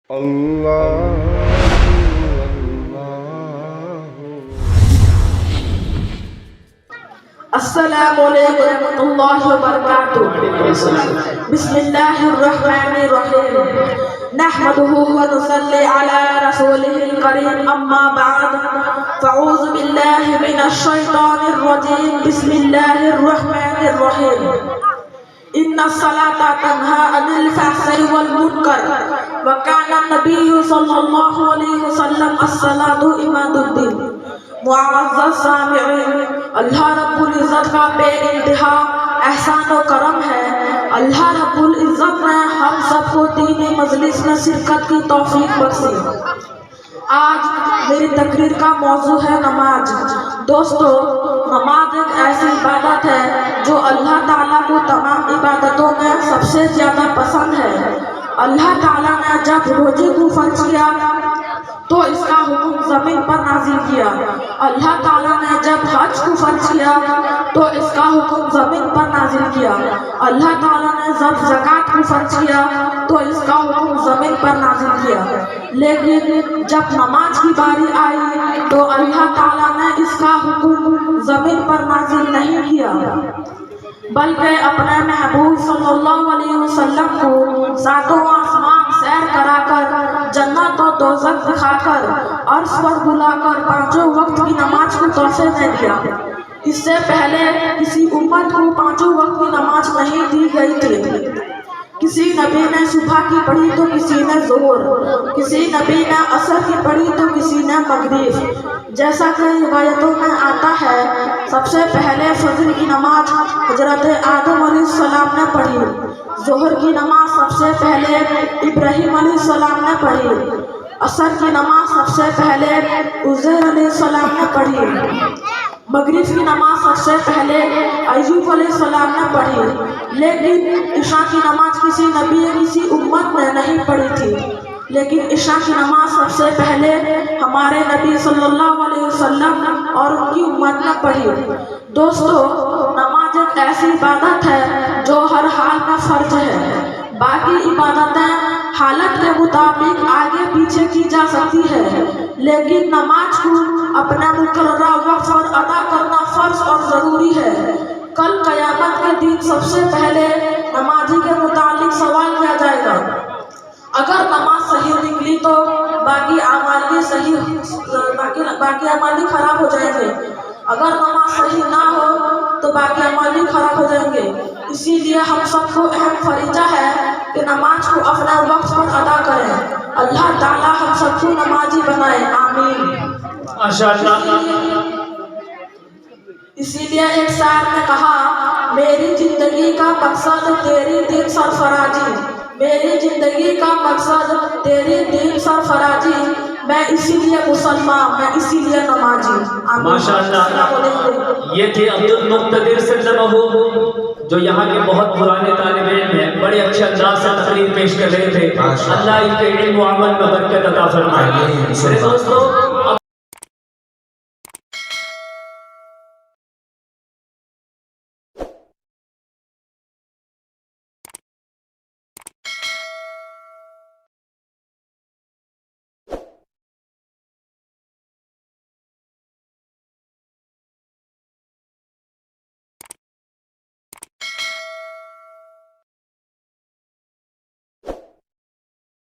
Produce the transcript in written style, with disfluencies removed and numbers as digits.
السلام علیکم ورحمۃ اللہ وبرکاتہ۔ بسم اللہ الرحمن الرحیم، نحمده ونصلی علی رسولہ الکریم، اما بعد، فاعوذ باللہ من الشیطان الرجیم، بسم اللہ الرحمن الرحیم۔ ان الصلاۃ تنہی عن الفحشاء والمنکر وکان النبی صلی اللہ علیہ وسلم الصلاۃ عماد الدین۔ معزز سامعین، اللہ رب العزت کا بے انتہا احسان و کرم ہے۔ اللہ رب العزت نے ہم سب کو دینی مجلس میں شرکت کی توفیق بخشی۔ آج میری تقریر کا موضوع ہے نماز۔ دوستو، نماز ایک ایسی عبادت ہے جو اللہ تعالیٰ کو تمام عبادتوں میں سب سے زیادہ پسند ہے۔ اللہ تعالیٰ نے جب روزے کو فرض کیا تو اس کا حکم زمین پر نازل کیا۔ اللہ تعالیٰ نے جب حج کو فرض کیا تو اس کا حکم زمین پر نازل کیا۔ اللہ تعالیٰ نے جب زکوٰۃ کو فرض کیا تو اس کا حکم زمین پر نازل کیا۔ لیکن جب نماز کی باری آئی تو اللہ تعالیٰ نے اس کا حکم زمین پر نازل نہیں کیا، بلکہ اپنے محبوب صلی اللہ علیہ وسلم کو ساتوں آسمان سیر کرا کر، جنت و دوزخ دکھا کر، عرش پر بلا کر پانچوں وقت کی نماز کو تحفے میں دیا۔ اس سے پہلے کسی امت کو پانچوں وقت کی نماز نہیں دی گئی تھی۔ کسی نبی نے صبح کی پڑھی تو کسی نے ظہر، کسی نبی نے عصر کی پڑھی تو کسی نے مغرب۔ جیسا کہ روایتوں میں آتا ہے، سب سے پہلے فجر کی نماز حضرت آدم علیہ السلام نے پڑھی، ظہر کی نماز سب سے پہلے ابراہیم علیہ السلام نے پڑھی، عصر کی نماز سب سے پہلے عزیر علیہ السلام نے پڑھی، مغرب کی نماز سب سے پہلے ایوب علیہ السلام نے پڑھی۔ لیکن عشاء کی نماز کسی نبی یا کسی امت نے نہیں پڑھی تھی، لیکن عشاء کی نماز سب سے پہلے ہمارے نبی صلی اللہ علیہ وسلم اور ان کی امت نے پڑھی۔ دوستو، نماز ایک ایسی عبادت ہے جو ہر حال میں فرض ہے۔ باقی عبادتیں حالت کے مطابق آگے پیچھے کی جا سکتی ہے، لیکن نماز کو اپنے مقررہ وقت پر ادا کرنا فرض اور ضروری ہے۔ کل قیامت کے دن سب سے پہلے نمازی کے متعلق سوال کیا جائے گا۔ اگر نماز صحیح نکلی تو باقی اعمال بھی خراب ہو جائیں گے، اگر نماز صحیح نہ ہو تو باقی اعمال بھی خراب ہو جائیں گے۔ اسی لیے ہم سب کو اہم فریضہ ہے کہ نماز کو اپنے وقت پر ادا کریں۔ اللہ تعالیٰ ہم سب کو نمازی بنائے، آمین۔ اسی لیے ایک شاعر نے کہا، میری زندگی کا مقصد تیری دین سرفرازی، میری زندگی کا مقصد تیری دین سرفرازی، میں اسی لیے مسلمان، میں اسی لیے نمازی۔ ماشاءاللہ، یہ تھے عبد المقتدر سلمہ، جو یہاں کے بہت پرانے طالب علم ہیں، بڑے اچھے انداز سے تقریر پیش کر رہے تھے۔ اللہ ان کے علم و عمل میں برکت عطا فرمائے۔ میرے دوستو،